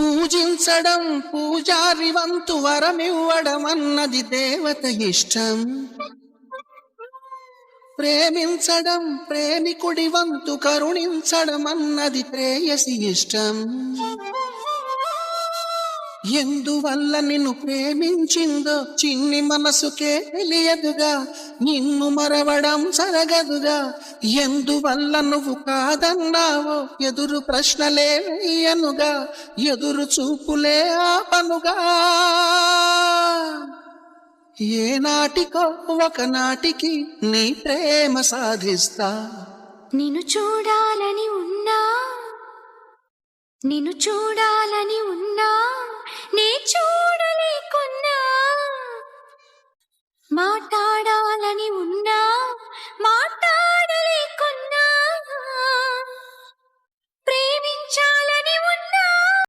పూజించడం పూజారి వంతు వరమివ్వడం అన్నది దేవత ఇష్టం. ప్రేమించడం ప్రేమికుడి వంతు కరుణించడం అన్నది ప్రేయసి ఇష్టం. ఎందువల్ల నిన్ను ప్రేమించిందో చిన్ని మనసుకే తెలియదుగా, నిన్ను మరవడం జరగదుగా. ఎందువల్ల నువ్వు కాదన్నావో ఎదురు ప్రశ్నలే వేయనుగా, ఎదురు చూపులే ఆపనుగా. ఏనాటికో ఒకనాటికి నీ ప్రేమ సాధిస్తా. నిన్ను చూడాలని ఉన్నా, నిన్ను చూడాలని ఉన్నా, నే చూడలేకున్నా. మాట్లాడాలని ఉన్నా